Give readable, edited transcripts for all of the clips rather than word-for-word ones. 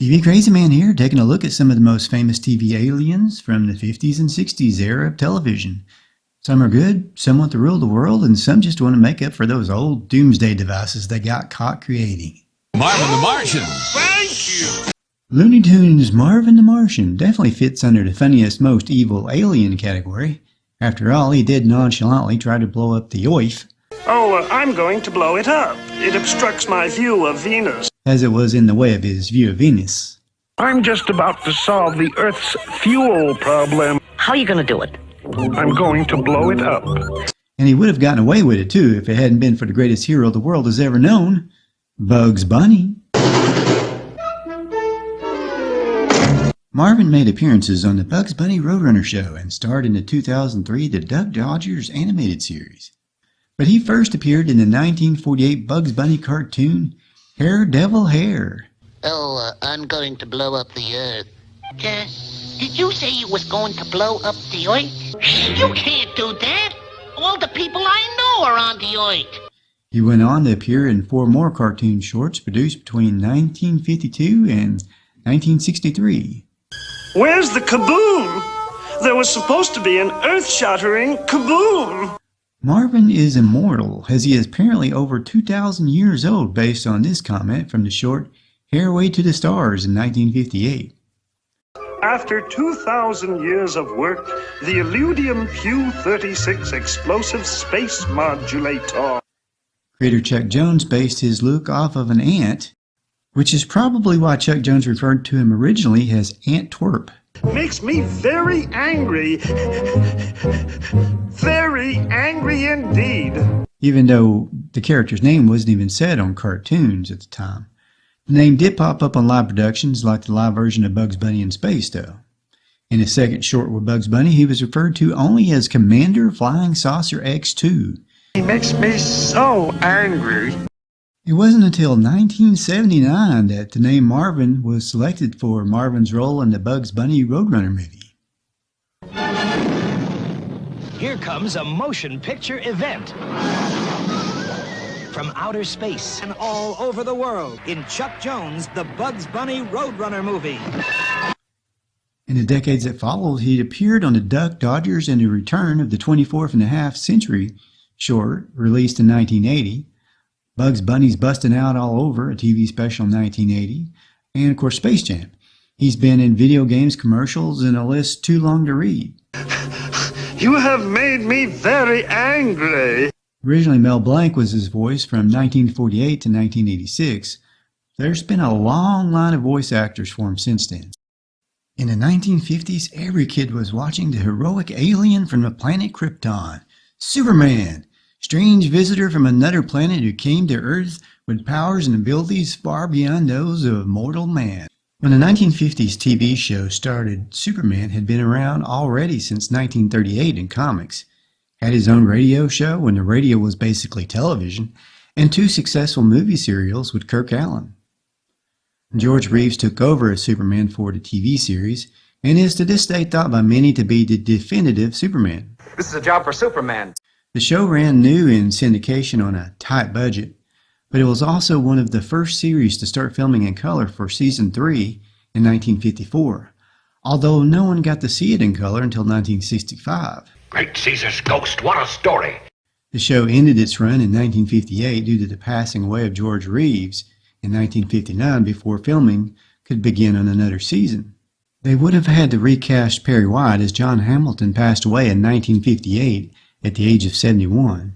TV Crazy Man here, taking a look at some of the most famous TV aliens from the 50s and 60s era of television. Some are good, some want to rule the world, and some just want to make up for those old doomsday devices they got caught creating. Marvin the Martian! Thank you! Looney Tunes' Marvin the Martian definitely fits under the funniest, most evil alien category. After all, he did nonchalantly try to blow up the Earth. Oh, I'm going to blow it up. It obstructs my view of Venus. As it was in the way of his view of Venus. I'm just about to solve the Earth's fuel problem. How are you going to do it? I'm going to blow it up. And he would have gotten away with it, too, if it hadn't been for the greatest hero the world has ever known, Bugs Bunny. Marvin made appearances on the Bugs Bunny Roadrunner show and starred in the 2003 The Duck Dodgers animated series. But he first appeared in the 1948 Bugs Bunny cartoon, Hair Devil Hair. Oh, I'm going to blow up the Earth. Did you say you was going to blow up the Earth? You can't do that. All the people I know are on the Earth. He went on to appear in 4 more cartoon shorts produced between 1952 and 1963. Where's the kaboom? There was supposed to be an earth-shattering kaboom. Marvin is immortal, as he is apparently over 2,000 years old based on this comment from the short Hairway to the Stars in 1958. After 2,000 years of work, the Illudium Q-36 explosive space modulator. Creator Chuck Jones based his look off of an ant, which is probably why Chuck Jones referred to him originally as Antwerp. Makes me very angry. Very angry indeed. Even though the character's name wasn't even said on cartoons at the time. The name did pop up on live productions like the live version of Bugs Bunny in Space, though. In his second short with Bugs Bunny, he was referred to only as Commander Flying Saucer X2. He makes me so angry. It wasn't until 1979 that the name Marvin was selected for Marvin's role in the Bugs Bunny Roadrunner movie. Here comes a motion picture event. From outer space and all over the world in Chuck Jones' The Bugs Bunny Roadrunner movie. In the decades that followed, he appeared on the Duck Dodgers and the Return of the 24th and a Half Century short, released in 1980. Bugs Bunny's Bustin' Out All Over, a TV special in 1980, and of course Space Jam. He's been in video games, commercials, and a list too long to read. You have made me very angry. Originally Mel Blanc was his voice from 1948 to 1986. There's been a long line of voice actors for him since then. In the 1950s, every kid was watching the heroic alien from the planet Krypton, Superman. Strange visitor from another planet who came to Earth with powers and abilities far beyond those of mortal man. When the 1950s TV show started, Superman had been around already since 1938 in comics, had his own radio show when the radio was basically television, and 2 successful movie serials with Kirk Allen. George Reeves took over as Superman for the TV series, and is to this day thought by many to be the definitive Superman. This is a job for Superman. The show ran new in syndication on a tight budget, but it was also one of the first series to start filming in color for season 3 in 1954, although no one got to see it in color until 1965. Great Caesar's ghost, what a story! The show ended its run in 1958 due to the passing away of George Reeves in 1959 before filming could begin on another season. They would have had to recast Perry White as John Hamilton passed away in 1958 at the age of 71.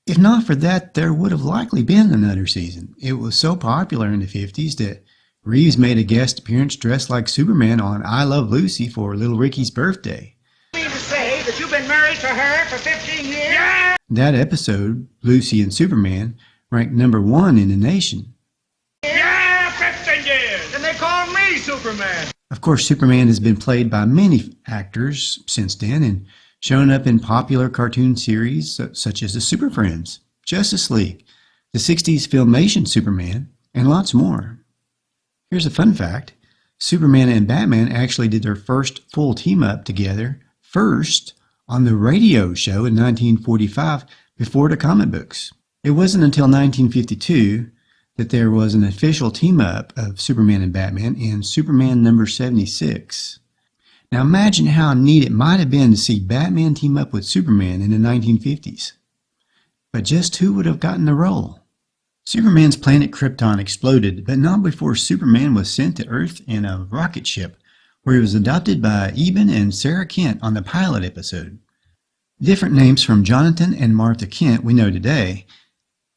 If not for that, there would have likely been another season. It was so popular in the 50s that Reeves made a guest appearance dressed like Superman on I Love Lucy for Little Ricky's birthday. You mean to say that you've been married to her for 15 years? Yeah! That episode, Lucy and Superman, ranked number 1 in the nation. Yeah, 15 years! And they call me Superman! Of course, Superman has been played by many actors since then and shown up in popular cartoon series such as the Super Friends, Justice League, the 60s Filmation Superman, and lots more. Here's a fun fact. Superman and Batman actually did their first full team-up together first on the radio show in 1945 before the comic books. It wasn't until 1952 that there was an official team-up of Superman and Batman in Superman number 76. Now imagine how neat it might have been to see Batman team up with Superman in the 1950s. But just who would have gotten the role? Superman's planet Krypton exploded, but not before Superman was sent to Earth in a rocket ship, where he was adopted by Eben and Sarah Kent on the pilot episode. Different names from Jonathan and Martha Kent we know today.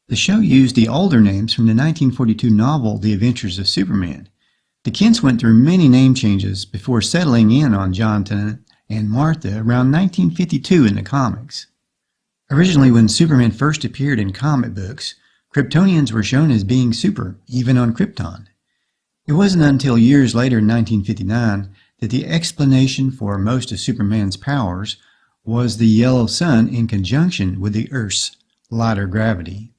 The show used the older names from the 1942 novel The Adventures of Superman. The Kents went through many name changes before settling in on Jonathan and Martha around 1952 in the comics. Originally, when Superman first appeared in comic books, Kryptonians were shown as being super, even on Krypton. It wasn't until years later in 1959 that the explanation for most of Superman's powers was the yellow sun in conjunction with the Earth's lighter gravity.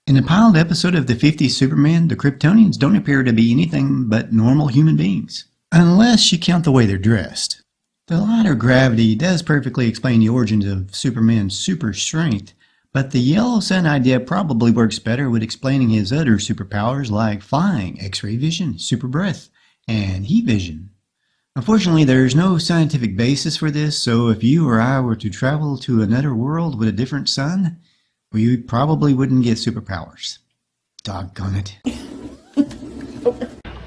In the pilot episode of the 50s Superman, the Kryptonians don't appear to be anything but normal human beings, unless you count the way they're dressed. The lighter gravity does perfectly explain the origins of Superman's super strength, but the yellow sun idea probably works better with explaining his other superpowers like flying, X-ray vision, super breath, and heat vision. Unfortunately, there's no scientific basis for this, so if you or I were to travel to another world with a different sun, we probably wouldn't get superpowers. Doggone it.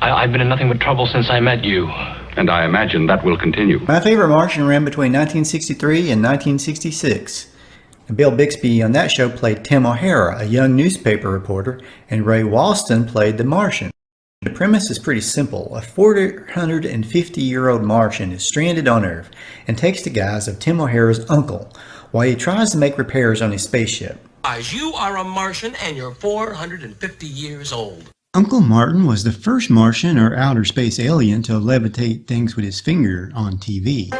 I've been in nothing but trouble since I met you. And I imagine that will continue. My Favorite Martian ran between 1963 and 1966. Bill Bixby on that show played Tim O'Hara, a young newspaper reporter, and Ray Walston played the Martian. The premise is pretty simple. A 450-year-old Martian is stranded on Earth and takes the guise of Tim O'Hara's uncle while he tries to make repairs on his spaceship. You are a Martian and you're 450 years old. Uncle Martin was the first Martian or outer space alien to levitate things with his finger on TV.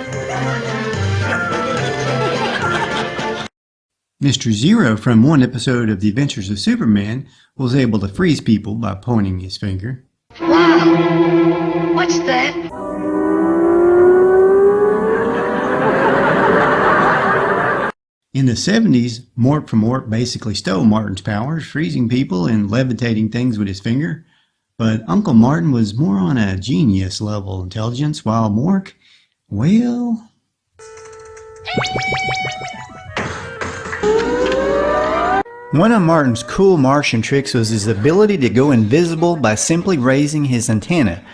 Mr. Zero from one episode of The Adventures of Superman was able to freeze people by pointing his finger. Wow! What's that? In the 70s, Mort from Mort basically stole Martin's powers, freezing people and levitating things with his finger. But Uncle Martin was more on a genius level intelligence, while Mort, well... One of Martin's cool Martian tricks was his ability to go invisible by simply raising his antenna,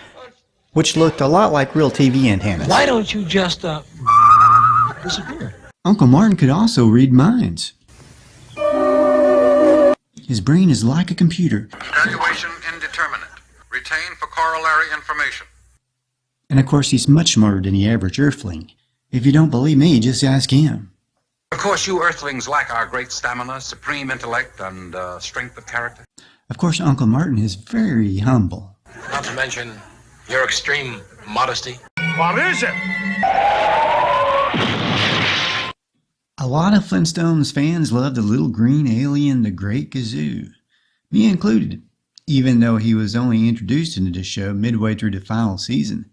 which looked a lot like real TV antennas. Why don't you just, disappear? Uncle Martin could also read minds. His brain is like a computer. Graduation indeterminate. Retain for corollary information. And of course, he's much smarter than the average Earthling. If you don't believe me, just ask him. Of course, you Earthlings lack our great stamina, supreme intellect, and strength of character. Of course, Uncle Martin is very humble. Not to mention your extreme modesty. What is it? A lot of Flintstones fans love the little green alien, the Great Gazoo. Me included, even though he was only introduced into the show midway through the final season.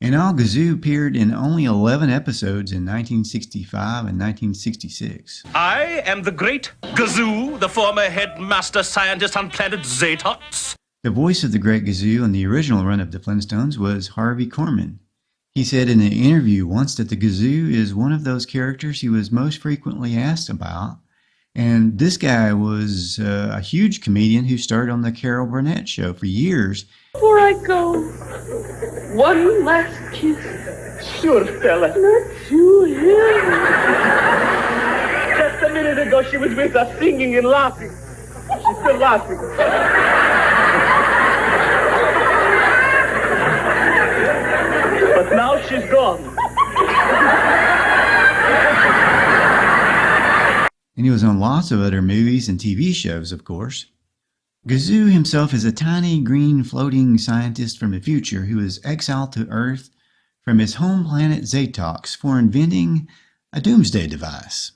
In all, Gazoo appeared in only 11 episodes in 1965 and 1966. I am the Great Gazoo, the former headmaster scientist on planet Zetox. The voice of the Great Gazoo in the original run of the Flintstones was Harvey Korman. He said in an interview once that the Gazoo is one of those characters he was most frequently asked about. And this guy was a huge comedian who starred on the Carol Burnett show for years. Before I go, one last kiss. Sure, fella. Not to him. Just a minute ago, she was with us singing and laughing. She's still laughing. But now she's gone. And he was on lots of other movies and TV shows, of course. Gazoo himself is a tiny green floating scientist from the future who is exiled to Earth from his home planet Zetox for inventing a doomsday device.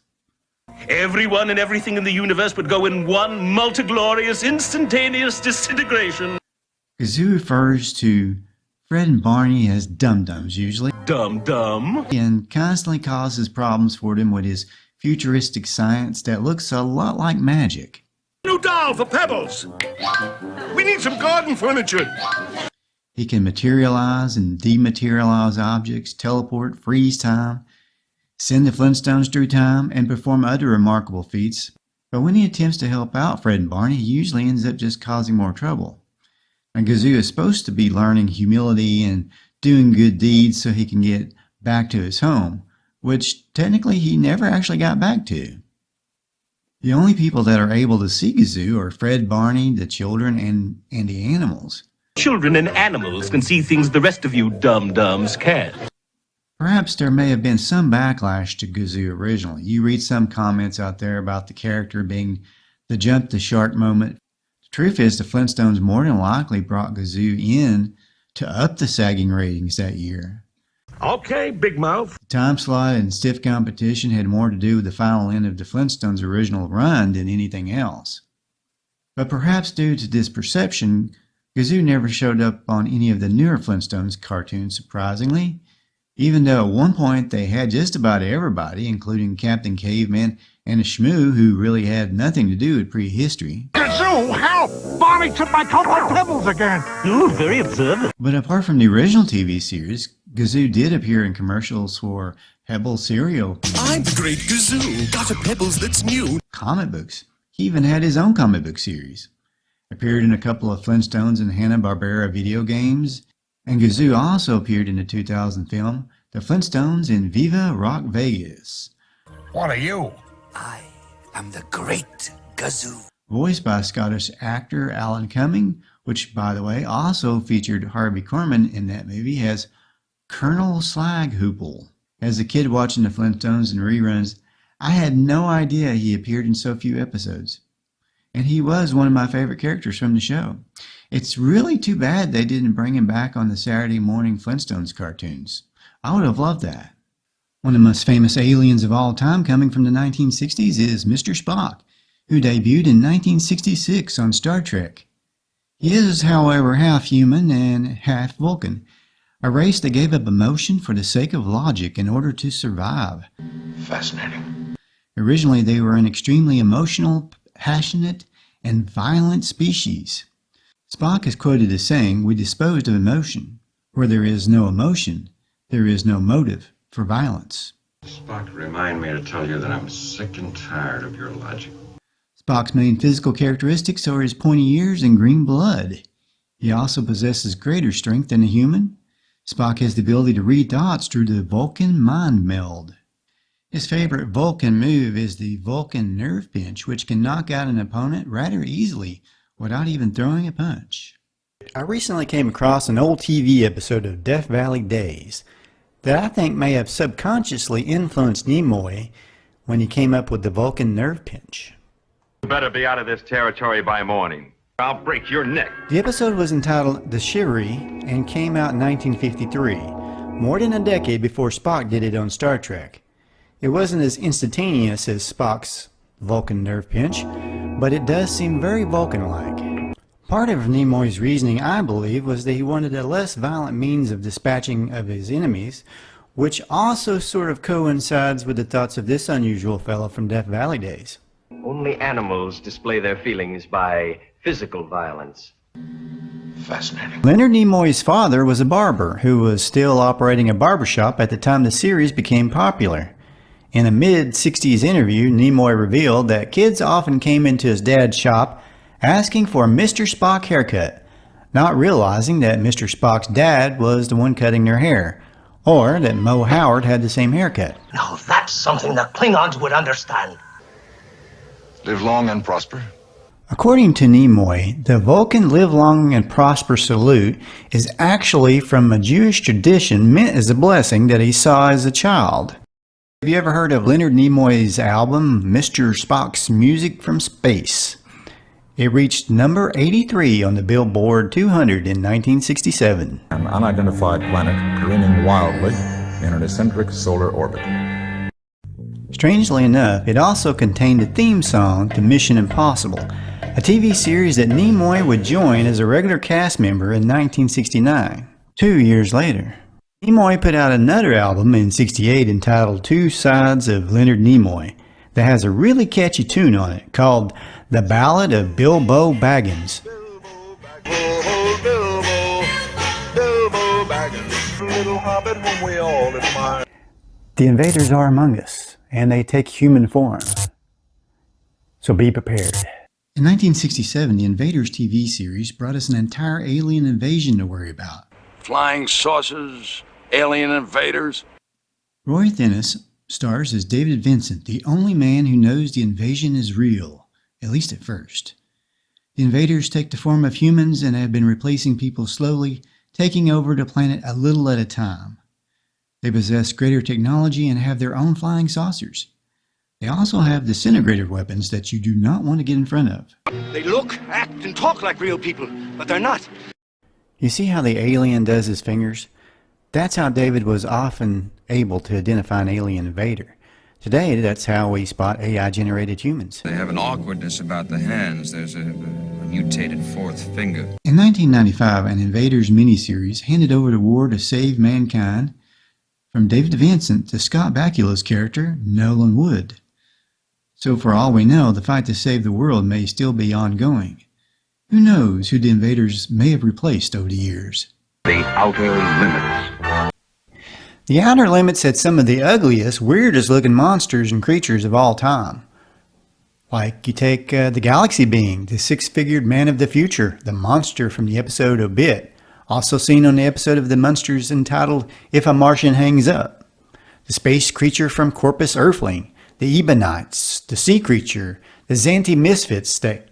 Everyone and everything in the universe would go in one multiglorious, instantaneous disintegration. Gazoo refers to Fred and Barney as dum-dums usually, Dum-dum. and constantly causes problems for them with his futuristic science that looks a lot like magic. New doll for Pebbles. We need some garden furniture. He can materialize and dematerialize objects, teleport, freeze time, send the Flintstones through time, and perform other remarkable feats. But when he attempts to help out Fred and Barney, he usually ends up just causing more trouble. And Gazoo is supposed to be learning humility and doing good deeds so he can get back to his home, which technically he never actually got back to. The only people that are able to see Gazoo are Fred, Barney, the children, and the animals. Children and animals can see things the rest of you dum-dums can't. Perhaps there may have been some backlash to Gazoo originally. You read some comments out there about the character being the jump the shark moment. The truth is the Flintstones more than likely brought Gazoo in to up the sagging ratings that year. Okay, Big Mouth. The time slot and stiff competition had more to do with the final end of the Flintstones' original run than anything else. But perhaps due to this perception, Gazoo never showed up on any of the newer Flintstones cartoons, surprisingly, even though at one point they had just about everybody, including Captain Caveman and a Shmoo who really had nothing to do with prehistory. Gazoo, help! Barney took my colored pebbles again. Ooh, very observant. But apart from the original TV series, Gazoo did appear in commercials for Pebbles cereal. I'm the Great Gazoo. Got a Pebbles that's new. Comic books. He even had his own comic book series. Appeared in a couple of Flintstones and Hanna-Barbera video games. And Gazoo also appeared in the 2000 film, The Flintstones in Viva Rock Vegas. What are you? I am the Great Gazoo. Voiced by Scottish actor Alan Cumming, which, by the way, also featured Harvey Korman in that movie as Colonel Slaghoople. As a kid watching the Flintstones and reruns, I had no idea he appeared in so few episodes. And he was one of my favorite characters from the show. It's really too bad they didn't bring him back on the Saturday morning Flintstones cartoons. I would have loved that. One of the most famous aliens of all time coming from the 1960s is Mr. Spock, who debuted in 1966 on Star Trek. He is, however, half human and half Vulcan, a race that gave up emotion for the sake of logic in order to survive. Fascinating. Originally, they were an extremely emotional, passionate, and violent species. Spock is quoted as saying, "We disposed of emotion. Where there is no emotion, there is no motive for violence." Spock, remind me to tell you that I'm sick and tired of your logic. Spock's main physical characteristics are his pointy ears and green blood. He also possesses greater strength than a human. Spock has the ability to read thoughts through the Vulcan mind meld. His favorite Vulcan move is the Vulcan nerve pinch, which can knock out an opponent rather easily without even throwing a punch. I recently came across an old TV episode of Death Valley Days that I think may have subconsciously influenced Nimoy when he came up with the Vulcan nerve pinch. You better be out of this territory by morning. I'll break your neck. The episode was entitled The Shivery and came out in 1953, more than a decade before Spock did it on Star Trek. It wasn't as instantaneous as Spock's Vulcan nerve pinch, but it does seem very Vulcan-like. Part of Nimoy's reasoning, I believe, was that he wanted a less violent means of dispatching of his enemies, which also sort of coincides with the thoughts of this unusual fellow from Death Valley Days. Only animals display their feelings by physical violence. Fascinating. Leonard Nimoy's father was a barber who was still operating a barbershop at the time the series became popular. In a mid-60s interview, Nimoy revealed that kids often came into his dad's shop asking for a Mr. Spock haircut, not realizing that Mr. Spock's dad was the one cutting their hair, or that Mo Howard had the same haircut. Now that's something the Klingons would understand. Live long and prosper. According to Nimoy, the Vulcan live long and prosper salute is actually from a Jewish tradition meant as a blessing that he saw as a child. Have you ever heard of Leonard Nimoy's album, Mr. Spock's Music from Space? It reached number 83 on the Billboard 200 in 1967. An unidentified planet careening wildly in an eccentric solar orbit. Strangely enough, it also contained a theme song to Mission Impossible, a TV series that Nimoy would join as a regular cast member in 1969, 2 years later. Nimoy put out another album in '68 entitled Two Sides of Leonard Nimoy that has a really catchy tune on it called The Ballad of Bilbo Baggins. The invaders are among us, and they take human form. So be prepared. In 1967, the Invaders TV series brought us an entire alien invasion to worry about. Flying saucers, alien invaders. Roy Thinnis stars as David Vincent, the only man who knows the invasion is real, at least at first. The invaders take the form of humans and have been replacing people slowly, taking over the planet a little at a time. They possess greater technology and have their own flying saucers. They also have disintegrator weapons that you do not want to get in front of. They look, act, and talk like real people, but they're not. You see how the alien does his fingers? That's how David was often able to identify an alien invader. Today, that's how we spot AI-generated humans. They have an awkwardness about the hands. There's a mutated fourth finger. In 1995, an Invaders miniseries handed over the war to save mankind from David Vincent to Scott Bakula's character, Nolan Wood. So for all we know, the fight to save the world may still be ongoing. Who knows who the invaders may have replaced over the years? The Outer Limits. The Outer Limits had some of the ugliest, weirdest looking monsters and creatures of all time. Like you take the Galaxy Being, the six-figured man of the future, the monster from the episode Obit, also seen on the episode of The Munsters entitled If a Martian Hangs Up. The space creature from Corpus Earthling, the Ebonites, the sea creature, the Xanthi Misfits that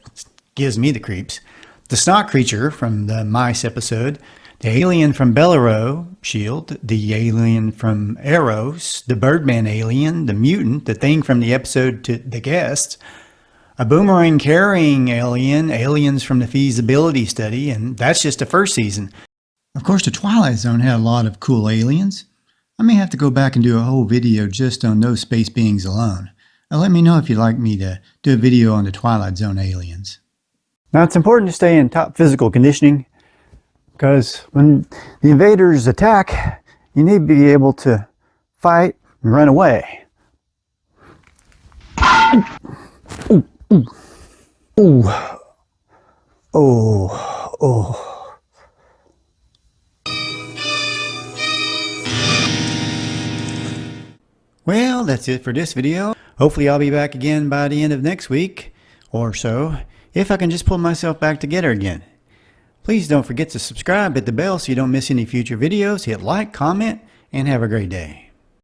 gives me the creeps, the snot creature from the Mice episode, the alien from Bellaro Shield, the alien from Eros, the Birdman alien, the mutant, the thing from the episode to The Guest, a boomerang carrying alien, aliens from the feasibility study, and that's just the first season. Of course, the Twilight Zone had a lot of cool aliens. I may have to go back and do a whole video just on those space beings alone. Now let me know if you'd like me to do a video on the Twilight Zone aliens. Now it's important to stay in top physical conditioning because when the invaders attack, you need to be able to fight and run away. Ooh, ooh, ooh. Oh, oh. Well, that's it for this video. Hopefully I'll be back again by the end of next week or so, if I can just pull myself back together again. Please don't forget to subscribe, hit the bell so you don't miss any future videos, hit like, comment, and have a great day.